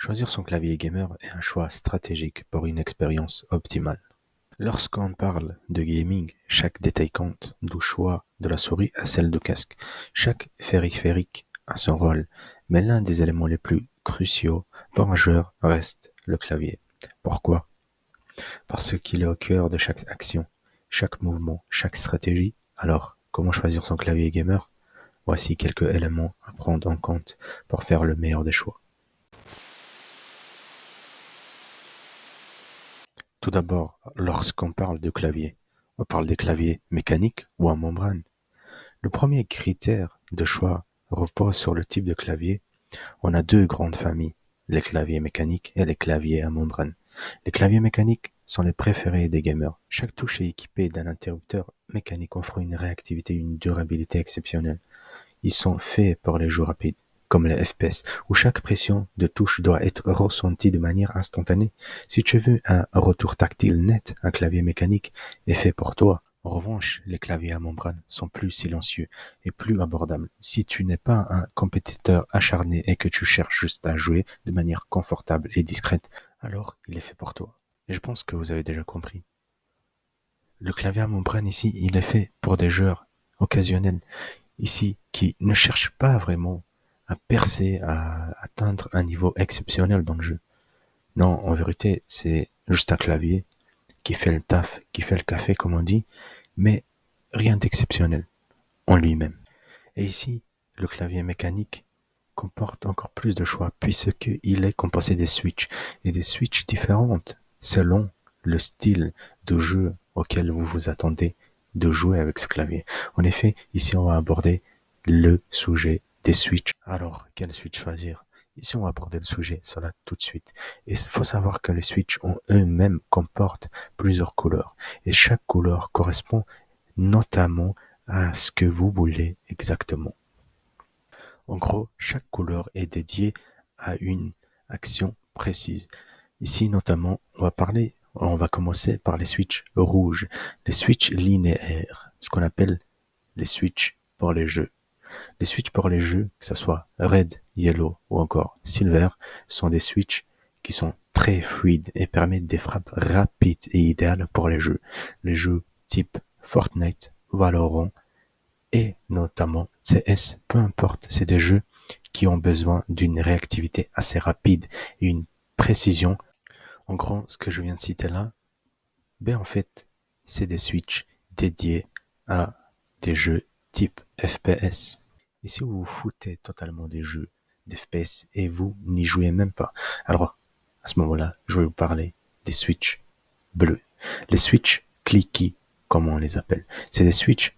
Choisir son clavier gamer est un choix stratégique pour une expérience optimale. Lorsqu'on parle de gaming, chaque détail compte, du choix de la souris à celle du casque. Chaque périphérique a son rôle, mais l'un des éléments les plus cruciaux pour un joueur reste le clavier. Pourquoi? Parce qu'il est au cœur de chaque action, chaque mouvement, chaque stratégie. Alors, comment choisir son clavier gamer? Voici quelques éléments à prendre en compte pour faire le meilleur des choix. Tout d'abord, lorsqu'on parle de clavier, on parle des claviers mécaniques ou en membrane. Le premier critère de choix repose sur le type de clavier. On a deux grandes familles, les claviers mécaniques et les claviers à membrane. Les claviers mécaniques sont les préférés des gamers. Chaque touche est équipée d'un interrupteur mécanique offrant une réactivité et une durabilité exceptionnelles. Ils sont faits pour les jeux rapides, comme les FPS, où chaque pression de touche doit être ressentie de manière instantanée. Si tu veux un retour tactile net, un clavier mécanique est fait pour toi. En revanche, les claviers à membrane sont plus silencieux et plus abordables. Si tu n'es pas un compétiteur acharné et que tu cherches juste à jouer de manière confortable et discrète, alors il est fait pour toi. Et je pense que vous avez déjà compris. Le clavier à membrane ici, il est fait pour des joueurs occasionnels ici qui ne cherchent pas vraiment à percer, à atteindre un niveau exceptionnel dans le jeu. Non, en vérité, c'est juste un clavier qui fait le taf, qui fait le café, comme on dit, mais rien d'exceptionnel en lui-même. Et ici, le clavier mécanique comporte encore plus de choix puisqu'il est composé des switches et des switches différentes selon le style de jeu auquel vous vous attendez de jouer avec ce clavier. En effet, ici on va aborder le sujet des switches. Alors, quel switch choisir? Ici on va aborder le sujet, cela tout de suite. Et il faut savoir que les switches en eux-mêmes comportent plusieurs couleurs. Et chaque couleur correspond notamment à ce que vous voulez exactement. En gros, chaque couleur est dédiée à une action précise. Ici, notamment, on va commencer par les switches rouges, les switches linéaires, ce qu'on appelle les switches pour les jeux. Les switches pour les jeux, que ce soit red, yellow ou encore silver, sont des switches qui sont très fluides et permettent des frappes rapides et idéales pour les jeux. Les jeux type Fortnite, Valorant, et notamment CS, peu importe, c'est des jeux qui ont besoin d'une réactivité assez rapide et une précision. En gros, ce que je viens de citer là, en fait, c'est des switches dédiés à des jeux type FPS. Et si vous vous foutez totalement des jeux d'FPS et vous n'y jouez même pas, alors à ce moment-là, je vais vous parler des switches bleus. Les switches clicky, comme on les appelle. C'est des switches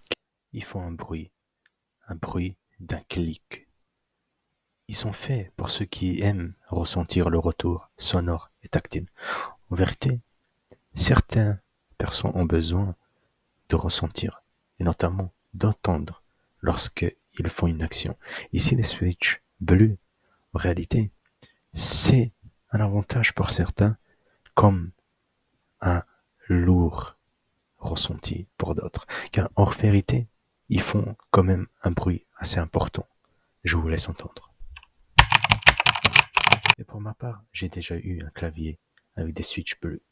qui font un bruit d'un clic. Ils sont faits pour ceux qui aiment ressentir le retour sonore et tactile. En vérité, certaines personnes ont besoin de ressentir, et notamment d'entendre lorsqu'ils font une action. Ici, les switches bleus, en réalité, c'est un avantage pour certains, comme un lourd ressenti pour d'autres. Car en vérité, ils font quand même un bruit assez important. Je vous laisse entendre. Et pour ma part, j'ai déjà eu un clavier avec des switches bleus.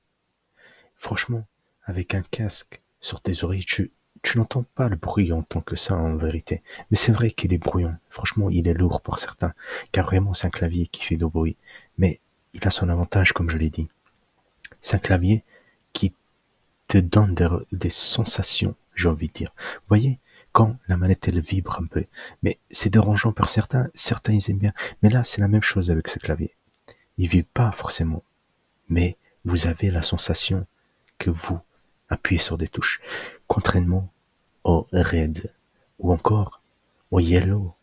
Franchement, avec un casque sur tes oreilles, tu n'entends pas le bruit en tant que ça en vérité. Mais c'est vrai qu'il est bruyant. Franchement, il est lourd pour certains. Car vraiment, c'est un clavier qui fait du bruit. Mais il a son avantage, comme je l'ai dit. C'est un clavier qui te donne des sensations, j'ai envie de dire. Vous voyez, quand la manette elle vibre un peu, mais c'est dérangeant pour certains, certains ils aiment bien. Mais là, c'est la même chose avec ce clavier. Il vibre pas forcément, mais vous avez la sensation que vous appuyez sur des touches. Contrairement au red, ou encore au yellow,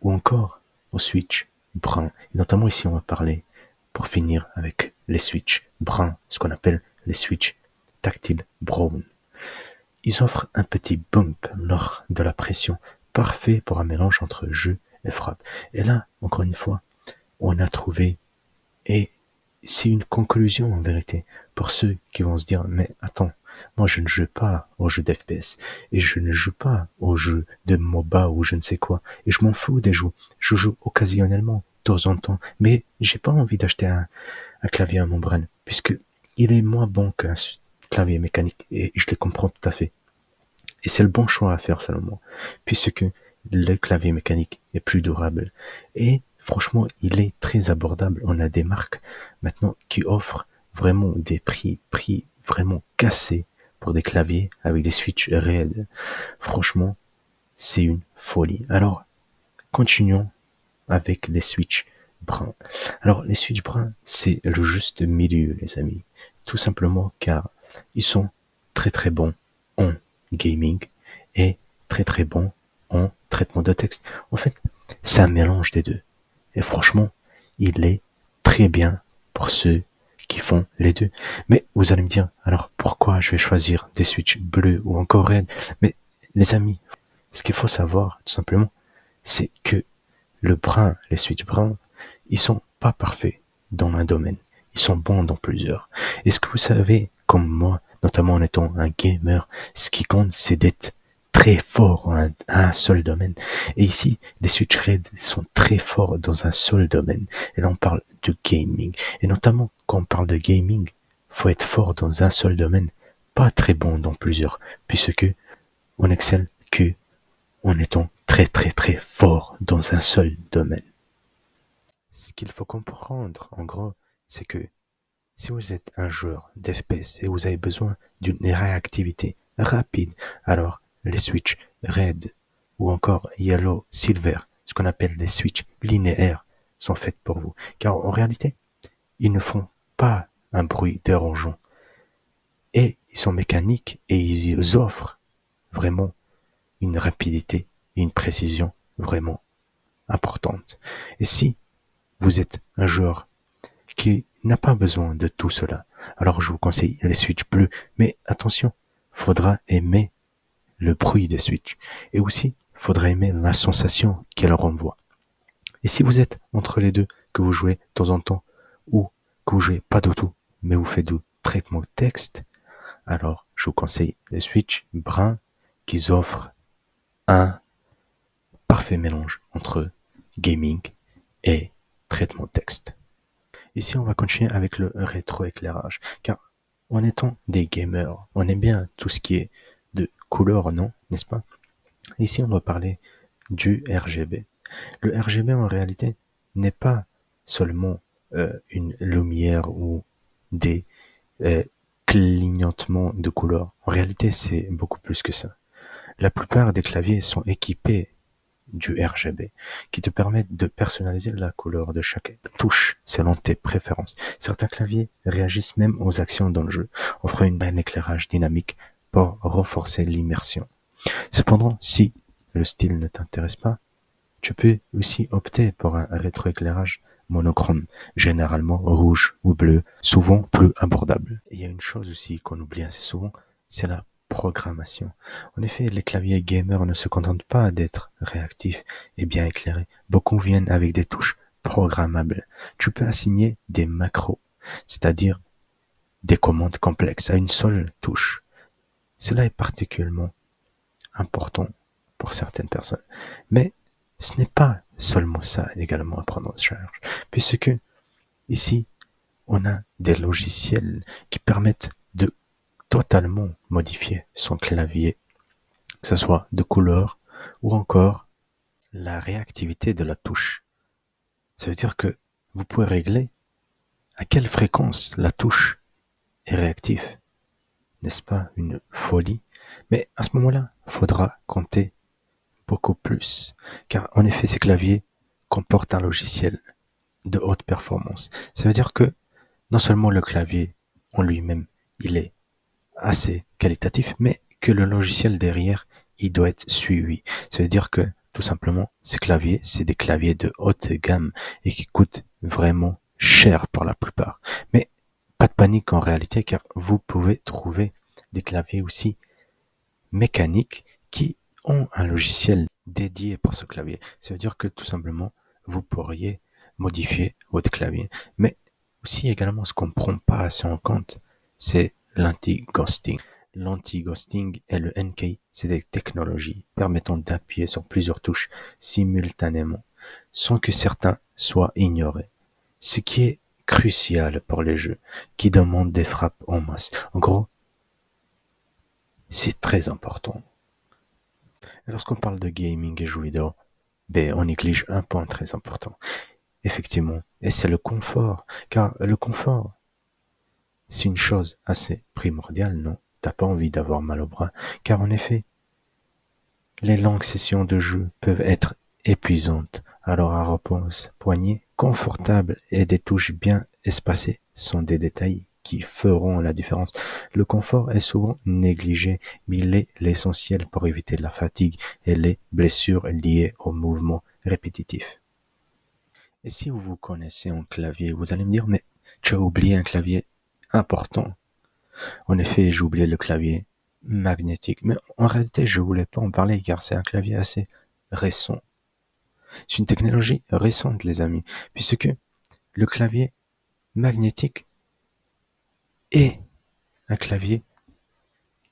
ou encore au switch brun. Et notamment ici, on va parler, pour finir, avec les switches bruns, ce qu'on appelle les switches tactile brown. Ils offrent un petit bump lors de la pression, parfait pour un mélange entre jeu et frappe. Et là, encore une fois, on a trouvé, et c'est une conclusion en vérité, pour ceux qui vont se dire, mais attends, moi je ne joue pas aux jeux d'FPS, et je ne joue pas aux jeux de MOBA ou je ne sais quoi, et je m'en fous des jeux, je joue occasionnellement, temps en temps. Mais j'ai pas envie d'acheter un clavier à membrane, puisque il est moins bon qu'un clavier mécanique, et je le comprends tout à fait. Et c'est le bon choix à faire selon moi, puisque le clavier mécanique est plus durable. Et franchement, il est très abordable. On a des marques maintenant qui offrent vraiment des prix vraiment cassés pour des claviers avec des switches réels. Franchement, c'est une folie. Alors, continuons avec les switches bruns. Alors, les switches bruns, c'est le juste milieu, les amis. Tout simplement car ils sont très très bons en gaming et très très bons en traitement de texte. En fait, c'est un mélange des deux. Et franchement, il est très bien pour ceux qui font les deux. Mais vous allez me dire, alors pourquoi je vais choisir des switches bleus ou encore raides? Mais les amis, ce qu'il faut savoir, tout simplement, c'est que le brun, les switches bruns, ils sont pas parfaits dans un domaine. Ils sont bons dans plusieurs. Est-ce que vous savez, comme moi, notamment en étant un gamer, ce qui compte, c'est d'être très fort en un seul domaine. Et ici, les Switch Red sont très forts dans un seul domaine. Et là, on parle de gaming. Et notamment, quand on parle de gaming, faut être fort dans un seul domaine, pas très bon dans plusieurs, puisque on excelle que en étant très très très fort dans un seul domaine. Ce qu'il faut comprendre, en gros, c'est que si vous êtes un joueur d'FPS et vous avez besoin d'une réactivité rapide, alors les switches Red ou encore Yellow, Silver, ce qu'on appelle les switches linéaires, sont faits pour vous. Car en réalité, ils ne font pas un bruit dérangeant. Et ils sont mécaniques et ils offrent vraiment une rapidité et une précision vraiment importante. Et si vous êtes un joueur qui n'a pas besoin de tout cela, alors je vous conseille les switches bleus. Mais attention, faudra aimer le bruit des switches. Et aussi, faudra aimer la sensation qu'elle renvoie. Et si vous êtes entre les deux, que vous jouez de temps en temps, ou que vous jouez pas du tout, mais vous faites du traitement texte, alors je vous conseille les switches bruns qui offrent un parfait mélange entre gaming et traitement texte. Ici, on va continuer avec le rétroéclairage, car en étant des gamers, on aime bien tout ce qui est de couleur, non, n'est-ce pas? Ici, on va parler du RGB. Le RGB, en réalité, n'est pas seulement une lumière ou des euh, clignotements de couleurs. En réalité, c'est beaucoup plus que ça. La plupart des claviers sont équipés du RGB, qui te permettent de personnaliser la couleur de chaque touche selon tes préférences. Certains claviers réagissent même aux actions dans le jeu, offrant un éclairage dynamique pour renforcer l'immersion. Cependant, si le style ne t'intéresse pas, tu peux aussi opter pour un rétroéclairage monochrome, généralement rouge ou bleu, souvent plus abordable. Et il y a une chose aussi qu'on oublie assez souvent, c'est la programmation. En effet, les claviers gamers ne se contentent pas d'être réactifs et bien éclairés. Beaucoup viennent avec des touches programmables. Tu peux assigner des macros, c'est-à-dire des commandes complexes à une seule touche. Cela est particulièrement important pour certaines personnes. Mais ce n'est pas seulement ça également à prendre en charge, puisque ici, on a des logiciels qui permettent de totalement modifier son clavier, que ce soit de couleur ou encore la réactivité de la touche. Ça veut dire que vous pouvez régler à quelle fréquence la touche est réactive. N'est-ce pas une folie? Mais à ce moment-là, il faudra compter beaucoup plus, car en effet, ces claviers comportent un logiciel de haute performance. Ça veut dire que non seulement le clavier en lui-même, il est assez qualitatif, mais que le logiciel derrière, il doit être suivi. Ça veut dire que, tout simplement, ces claviers, c'est des claviers de haute gamme et qui coûtent vraiment cher pour la plupart. Mais pas de panique en réalité, car vous pouvez trouver des claviers aussi mécaniques qui ont un logiciel dédié pour ce clavier. Ça veut dire que tout simplement, vous pourriez modifier votre clavier. Mais aussi également, ce qu'on ne prend pas assez en compte, c'est l'anti-ghosting. L'anti-ghosting et le NK, c'est des technologies permettant d'appuyer sur plusieurs touches simultanément. sans que certains soient ignorés. Ce qui est crucial pour les jeux qui demandent des frappes en masse. En gros, c'est très important. Et lorsqu'on parle de gaming et jeux vidéo, on néglige un point très important. Effectivement, et c'est le confort. Car le confort, c'est une chose assez primordiale, non? T'as pas envie d'avoir mal au bras. Car en effet, les longues sessions de jeu peuvent être épuisantes. Alors un repose-poignet confortable et des touches bien espacées sont des détails qui feront la différence. Le confort est souvent négligé, mais il est l'essentiel pour éviter la fatigue et les blessures liées aux mouvements répétitifs. Et si vous vous connaissez en clavier, vous allez me dire, mais tu as oublié un clavier important. En effet, j'ai oublié le clavier magnétique. Mais en réalité, je voulais pas en parler car c'est un clavier assez récent. C'est une technologie récente, les amis, puisque le clavier magnétique est un clavier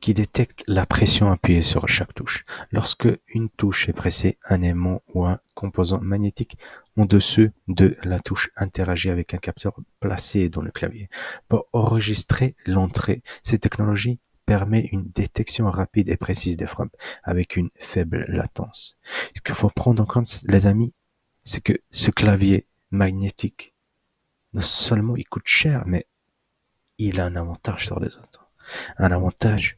qui détecte la pression appuyée sur chaque touche. Lorsque une touche est pressée, un aimant ou un composant magnétique en dessous de la touche interagit avec un capteur placé dans le clavier. Pour enregistrer l'entrée, cette technologie permet une détection rapide et précise des frappes avec une faible latence. Ce qu'il faut prendre en compte, les amis, c'est que ce clavier magnétique, non seulement il coûte cher, mais il a un avantage sur les autres. Un avantage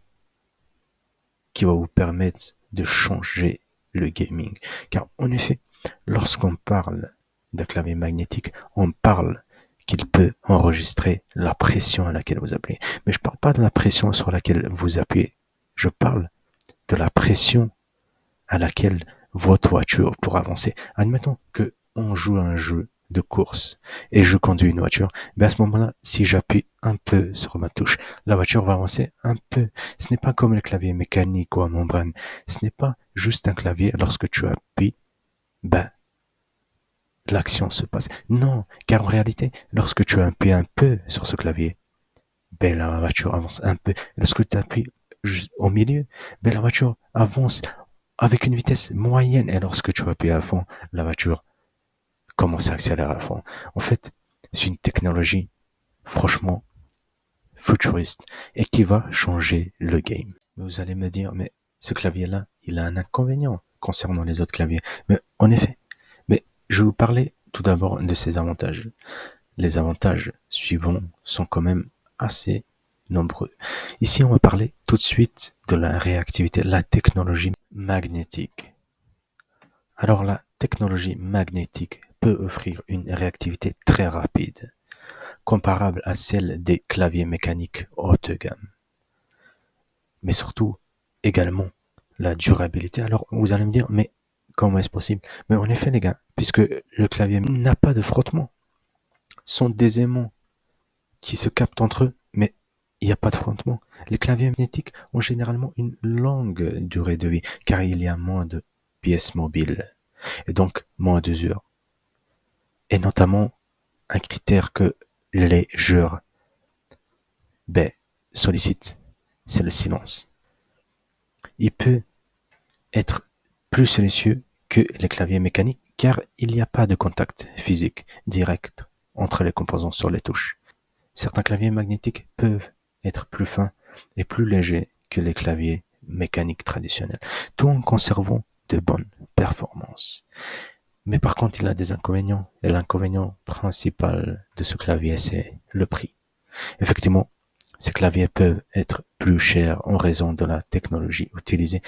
qui va vous permettre de changer le gaming. Car en effet, lorsqu'on parle d'un clavier magnétique, on parle qu'il peut enregistrer la pression à laquelle vous appuyez. Mais je ne parle pas de la pression sur laquelle vous appuyez. Je parle de la pression à laquelle votre voiture pour avancer. Admettons que on joue à un jeu de course et je conduis une voiture, à ce moment-là, si j'appuie un peu sur ma touche, la voiture va avancer un peu. Ce n'est pas comme le clavier mécanique ou à membrane. Ce n'est pas juste un clavier. Lorsque tu appuies, l'action se passe. Non, car en réalité, lorsque tu appuies un peu sur ce clavier, la voiture avance un peu. Lorsque tu appuies au milieu, la voiture avance avec une vitesse moyenne. Et lorsque tu appuies à fond, la voiture commence à accélérer à fond. En fait, c'est une technologie, franchement, futuriste et qui va changer le game. Vous allez me dire, mais ce clavier-là, il a un inconvénient concernant les autres claviers. Mais en effet, je vais vous parler tout d'abord de ses avantages. Les avantages suivants sont quand même assez nombreux. Ici, on va parler tout de suite de la réactivité, la technologie magnétique. Alors, la technologie magnétique peut offrir une réactivité très rapide, comparable à celle des claviers mécaniques haut de gamme. Mais surtout, également, la durabilité. Alors, vous allez me dire, mais comment est-ce possible? Mais en effet, les gars, puisque le clavier n'a pas de frottement, ce sont des aimants qui se captent entre eux, mais il n'y a pas de frottement. Les claviers magnétiques ont généralement une longue durée de vie, car il y a moins de pièces mobiles, et donc moins d'usure. Et notamment, un critère que les joueurs sollicitent, c'est le silence. Il peut être plus silencieux que les claviers mécaniques, car il n'y a pas de contact physique direct entre les composants sur les touches. Certains claviers magnétiques peuvent être plus fins et plus légers que les claviers mécaniques traditionnels, tout en conservant de bonnes performances. Mais par contre, il a des inconvénients, et l'inconvénient principal de ce clavier, c'est le prix. Effectivement, ces claviers peuvent être plus chers en raison de la technologie utilisée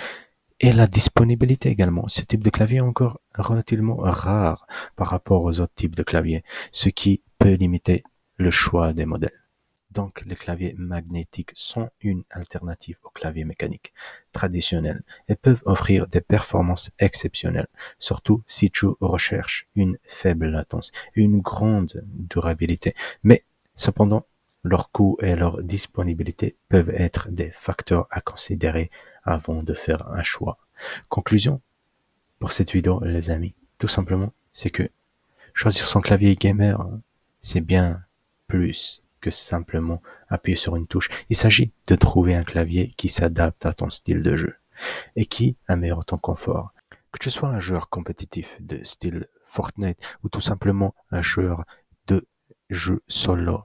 et la disponibilité également. Ce type de clavier est encore relativement rare par rapport aux autres types de claviers, ce qui peut limiter le choix des modèles. Donc, les claviers magnétiques sont une alternative aux claviers mécaniques traditionnels et peuvent offrir des performances exceptionnelles, surtout si tu recherches une faible latence et une grande durabilité. Mais, cependant, leur coût et leur disponibilité peuvent être des facteurs à considérer avant de faire un choix. Conclusion pour cette vidéo, les amis, tout simplement, c'est que choisir son clavier gamer, c'est bien plus que simplement appuyer sur une touche. Il s'agit de trouver un clavier qui s'adapte à ton style de jeu et qui améliore ton confort. Que tu sois un joueur compétitif de style Fortnite, ou tout simplement un joueur de jeu solo,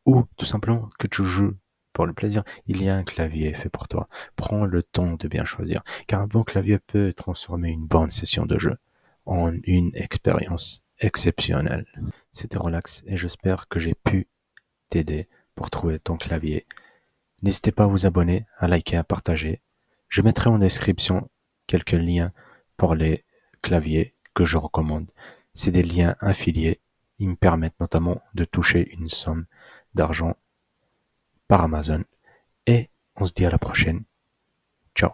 ou tout simplement que tu joues pour le plaisir, il y a un clavier fait pour toi. Prends le temps de bien choisir, car un bon clavier peut transformer une bonne session de jeu en une expérience exceptionnelle. C'était relax et j'espère que j'ai pu t'aider pour trouver ton clavier. N'hésitez pas à vous abonner, à liker, à partager. Je mettrai en description quelques liens pour les claviers que je recommande. C'est des liens affiliés. Ils me permettent notamment de toucher une somme d'argent par Amazon. Et on se dit à la prochaine. Ciao.